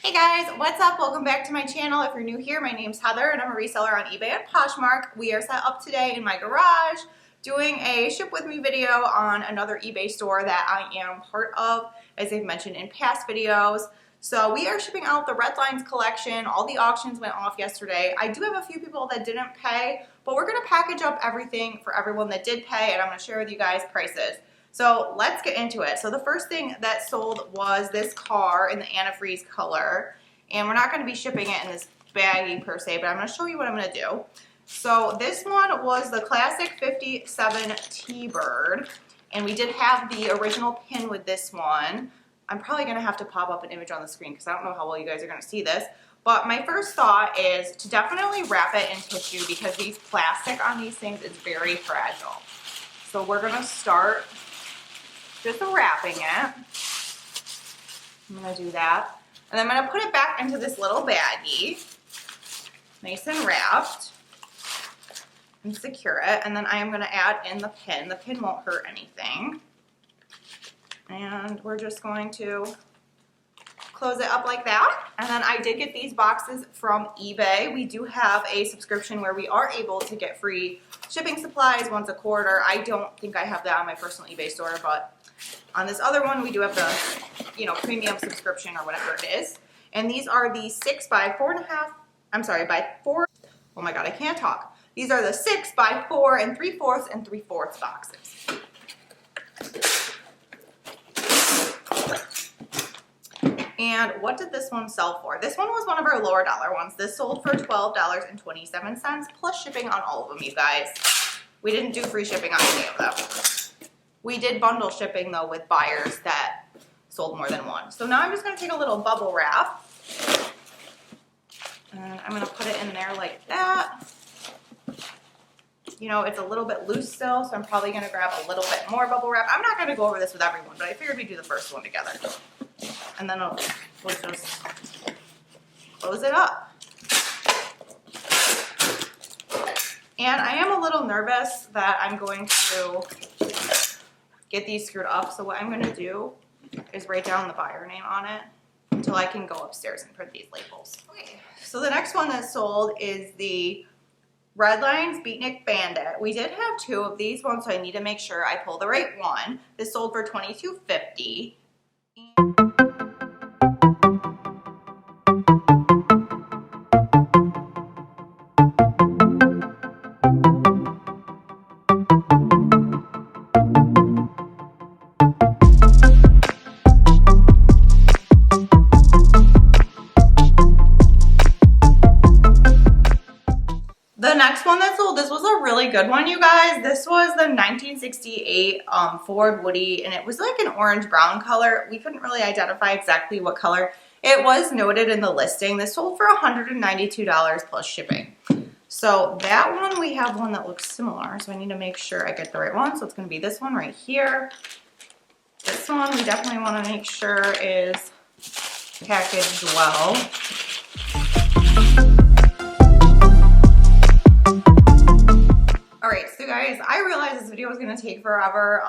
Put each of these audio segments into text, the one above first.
Hey guys, what's up? Welcome back to my channel. If you're new here, my name's Heather and I'm a reseller on eBay and Poshmark. We are set up today in my garage doing a ship with me video on another eBay store that I am part of, as I've mentioned in past videos. So we are shipping out the Redlines collection. All the auctions went off yesterday. I do have a few people that didn't pay, but we're gonna package up everything for everyone that did pay and I'm gonna share with you guys prices. So let's get into it. So the first thing that sold was this car in the antifreeze color. And we're not going to be shipping it in this baggie per se, but I'm going to show you what I'm going to do. So this one was the classic 57 T-Bird. And we did have the original pin with this one. I'm probably going to have to pop up an image on the screen because I don't know how well you guys are going to see this. But my first thought is to definitely wrap it in tissue because these plastic on these things is very fragile. So we're going to start just wrapping it. I'm going to do that. And then I'm going to put it back into this little baggie, nice and wrapped, and secure it. And then I am going to add in the pin. The pin won't hurt anything. And we're just going to close it up like that. And then I did get these boxes from eBay. We do have a subscription where we are able to get free shipping supplies once a quarter. I don't think I have that on my personal eBay store, but on this other one, we do have the, premium subscription or whatever it is. And these are the 6 by 4.5, by 4. Oh my God, I can't talk. These are the 6 by 4 and 3/4 and 3/4 boxes. And what did this one sell for? This one was one of our lower dollar ones. This sold for $12.27 plus shipping on all of them, you guys. We didn't do free shipping on any of them. We did bundle shipping though with buyers that sold more than one. So now I'm just going to take a little bubble wrap and I'm going to put it in there like that. It's a little bit loose still, so I'm probably going to grab a little bit more bubble wrap. I'm not going to go over this with everyone, but I figured we'd do the first one together. And then we'll just close it up. And I am a little nervous that I'm going to get these screwed up. So what I'm going to do is write down the buyer name on it until I can go upstairs and print these labels. Okay, so the next one that sold is the Redlines Beatnik Bandit. We did have two of these ones, so I need to make sure I pull the right one. This sold for $22.50. The next one that sold, this was a really good one, you guys. This was the 1968 Ford Woody, and it was like an orange-brown color. We couldn't really identify exactly what color. It was noted in the listing. This sold for $192 plus shipping. So that one, we have one that looks similar, so I need to make sure I get the right one. So it's going to be this one right here. This one we definitely want to make sure is packaged well. Alright, so guys, I realize this video is going to take forever.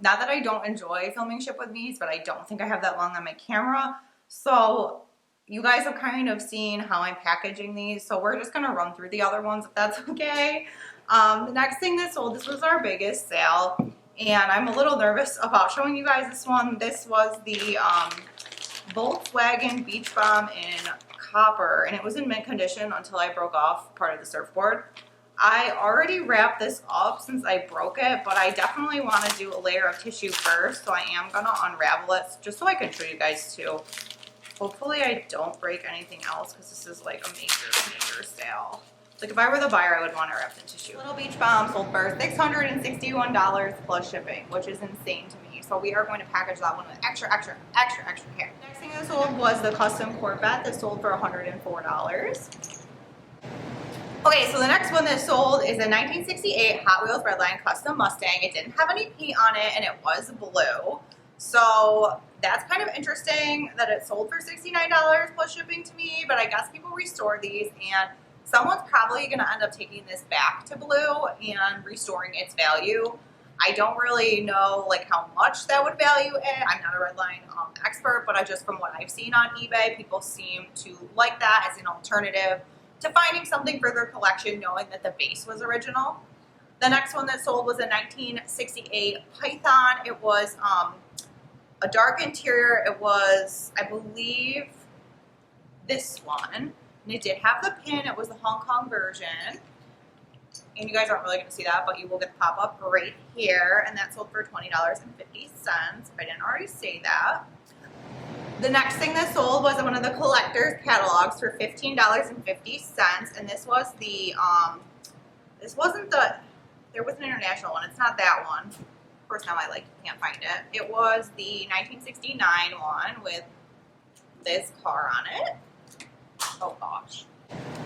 Not that I don't enjoy filming ship with me's, but I don't think I have that long on my camera. So you guys have kind of seen how I'm packaging these, so we're just going to run through the other ones if that's okay. The next thing that sold, this was our biggest sale, and I'm a little nervous about showing you guys this one. This was the Volkswagen Beach Bomb in copper, and it was in mint condition until I broke off part of the surfboard. I already wrapped this up since I broke it, but I definitely want to do a layer of tissue first, so I am going to unravel it just so I can show you guys too. Hopefully I don't break anything else because this is like a major sale. Like if I were the buyer, I would want to wrap in tissue. Little Beach Bomb sold for $661 plus shipping, which is insane to me. So we are going to package that one with extra care. Next thing that sold was the custom Corvette that sold for $104. Okay, so the next one that sold is a 1968 Hot Wheels Redline Custom Mustang. It didn't have any paint on it and it was blue. So that's kind of interesting that it sold for $69 plus shipping to me, but I guess people restore these and someone's probably going to end up taking this back to blue and restoring its value. I don't really know like how much that would value it. I'm not a Redline expert, but just from what I've seen on eBay, people seem to like that as an alternative to finding something for their collection, knowing that the base was original. The next one that sold was a 1968 Python. It was a dark interior. It was, I believe, this one. And it did have the pin. It was the Hong Kong version. And you guys aren't really going to see that, but you will get the pop-up right here. And that sold for $20.50, if I didn't already say that. The next thing that sold was one of the collector's catalogs for $15.50. And this was the, this wasn't the, there was an international one. It's not that one. Of course, now I can't find it. It was the 1969 one with this car on it. Oh gosh.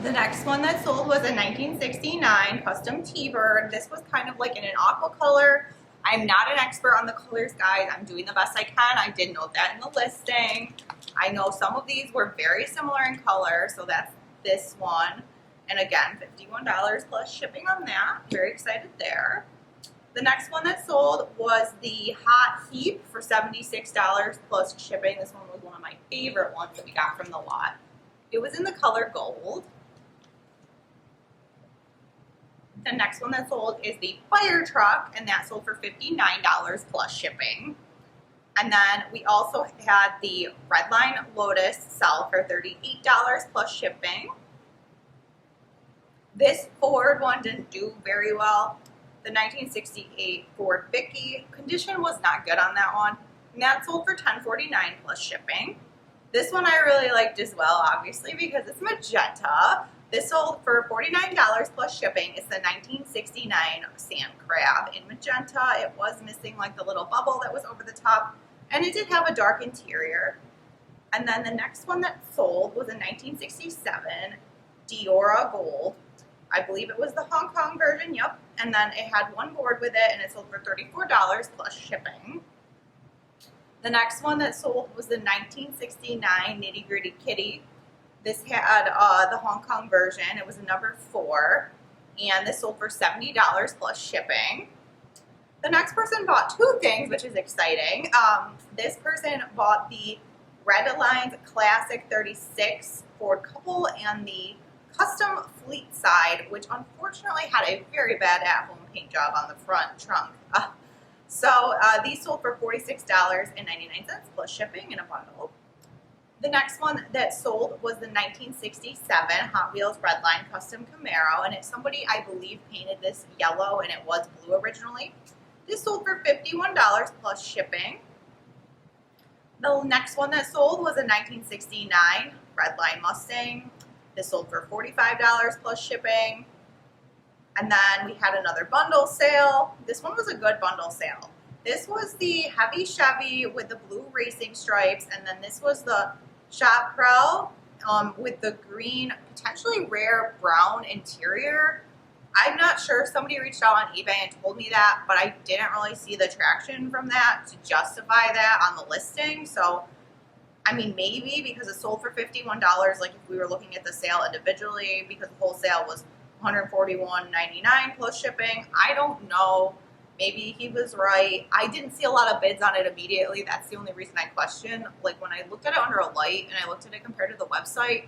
The next one that sold was a 1969 custom T-Bird. This was kind of like in an aqua color. I'm not an expert on the colors, guys. I'm doing the best I can. I did note that in the listing. I know some of these were very similar in color, so that's this one. And again, $51 plus shipping on that. Very excited there. The next one that sold was the Hot Heap for $76 plus shipping. This one was one of my favorite ones that we got from the lot. It was in the color gold. The next one that sold is the Fire Truck, and that sold for $59 plus shipping. And then we also had the Redline Lotus sell for $38 plus shipping. This Ford one didn't do very well. The 1968 Ford Vicky, condition was not good on that one. And that sold for $10.49 plus shipping. This one I really liked as well, obviously, because it's magenta. This sold for $49 plus shipping. It's the 1969 Sand Crab in magenta. It was missing like the little bubble that was over the top, and it did have a dark interior. And then the next one that sold was a 1967 Diora Gold. I believe it was the Hong Kong version, yep. And then it had one board with it, and it sold for $34 plus shipping. The next one that sold was the 1969 Nitty Gritty Kitty. This had the Hong Kong version. It was a number 4, and this sold for $70 plus shipping. The next person bought 2 things, which is exciting. This person bought the Redlines Classic 36 Ford Couple and the Custom Fleet Side, which unfortunately had a very bad at-home paint job on the front trunk. So these sold for $46.99 plus shipping in a bundle. The next one that sold was the 1967 Hot Wheels Redline Custom Camaro, and it's somebody, I believe, painted this yellow, and it was blue originally. This sold for $51 plus shipping. The next one that sold was a 1969 Redline Mustang. This sold for $45 plus shipping. And then we had another bundle sale. This one was a good bundle sale. This was the heavy Chevy with the blue racing stripes, and then this was the Shop Pro with the green, potentially rare brown interior. I'm not sure. Somebody reached out on eBay and told me that, but I didn't really see the traction from that to justify that on the listing. So, I mean, maybe because it sold for $51, like if we were looking at the sale individually, because the wholesale was $141.99 plus shipping. I don't know. Maybe he was right. I didn't see a lot of bids on it immediately. That's the only reason I questioned. Like when I looked at it under a light and I looked at it compared to the website,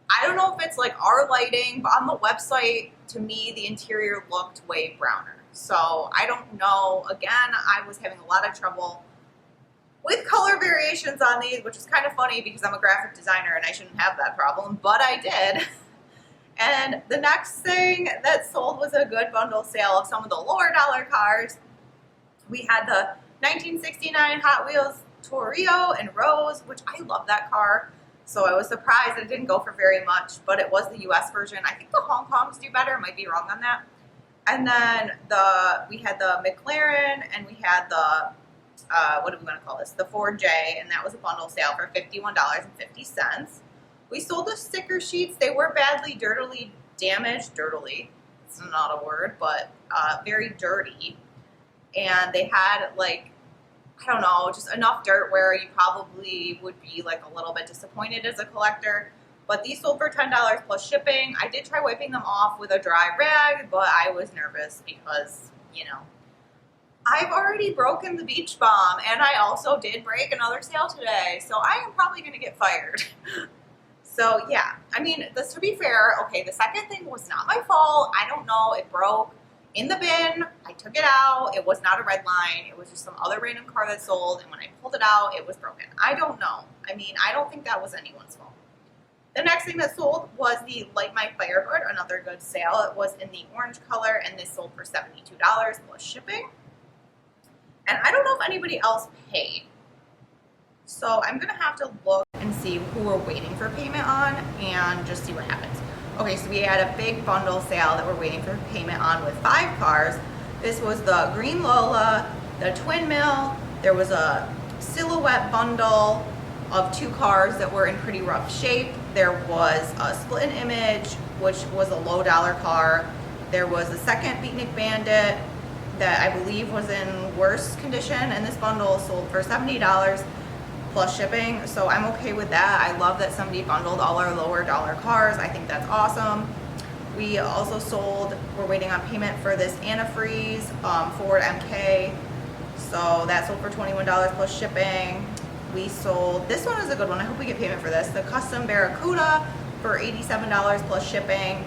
I don't know if it's like our lighting, but on the website, to me, the interior looked way browner. So I don't know. Again, I was having a lot of trouble with color variations on these, which is kind of funny because I'm a graphic designer and I shouldn't have that problem, but I did. And the next thing that sold was a good bundle sale of some of the lower dollar cars. We had the 1969 Hot Wheels Torrio and Rose, which I love that car. So I was surprised it didn't go for very much, but it was the US version. I think the Hong Kongs do better. Might be wrong on that. And then we had the McLaren, and we had the, what do we want to call this? The Ford J, and that was a bundle sale for $51.50. We sold the sticker sheets. They were badly, dirtily damaged. Dirtily, it's not a word, but very dirty. And they had like, I don't know, just enough dirt where you probably would be like a little bit disappointed as a collector. But these sold for $10 plus shipping. I did try wiping them off with a dry rag, but I was nervous because, you know, I've already broken the beach bomb, and I also did break another sale today, so I am probably going to get fired. So yeah, I mean, this, to be fair, okay, the second thing was not my fault. I don't know, it broke in the bin. I took it out. It was not a red line. It was just some other random car that sold, and when I pulled it out, it was broken. I don't know. I mean, I don't think that was anyone's fault. The next thing that sold was the Light My Firebird, another good sale. It was in the orange color, and this sold for $72 plus shipping. And I don't know if anybody else paid. So I'm gonna have to look and see who we're waiting for payment on and just see what happens. Okay, so we had a big bundle sale that we're waiting for payment on with 5 cars. This was the Green Lola, the Twin Mill, there was a Silhouette bundle of 2 cars that were in pretty rough shape. There was a Split Image, which was a low dollar car. There was a second Beatnik Bandit that I believe was in worse condition, and this bundle sold for $70 plus shipping, so I'm okay with that. I love that somebody bundled all our lower dollar cars. I think that's awesome. We also we're waiting on payment for this antifreeze Ford MK, so that sold for $21 plus shipping. We sold, this one is a good one, I hope we get payment for this, the Custom Barracuda for $87 plus shipping,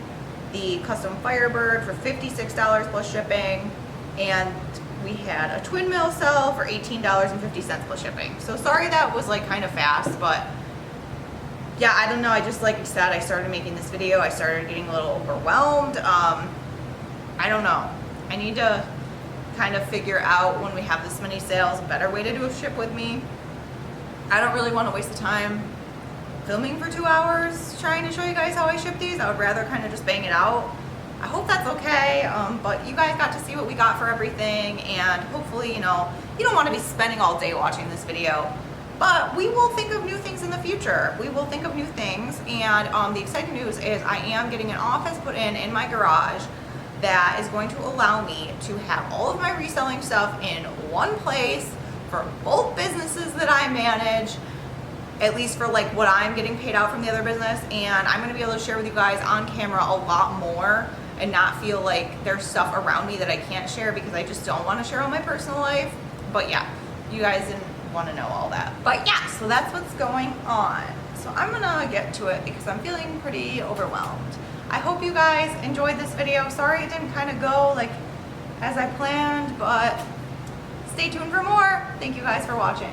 the Custom Firebird for $56 plus shipping, and we had a Twin Mill sell for $18.50 plus shipping. So sorry that was like kind of fast, but yeah, I don't know. I just, like I said, I started making this video. I started getting a little overwhelmed. I don't know. I need to kind of figure out, when we have this many sales, a better way to do a ship with me. I don't really want to waste the time filming for 2 hours trying to show you guys how I ship these. I would rather kind of just bang it out. I hope that's okay, but you guys got to see what we got for everything, and hopefully, you know, you don't want to be spending all day watching this video, but we will think of new things in the future. We will think of new things, and the exciting news is I am getting an office put in my garage that is going to allow me to have all of my reselling stuff in one place for both businesses that I manage, at least for like what I'm getting paid out from the other business, and I'm going to be able to share with you guys on camera a lot more and not feel like there's stuff around me that I can't share, because I just don't want to share all my personal life. But yeah, you guys didn't want to know all that. But yeah, so that's what's going on. So I'm gonna get to it because I'm feeling pretty overwhelmed. I hope you guys enjoyed this video. Sorry it didn't kind of go like as I planned, but stay tuned for more. Thank you guys for watching.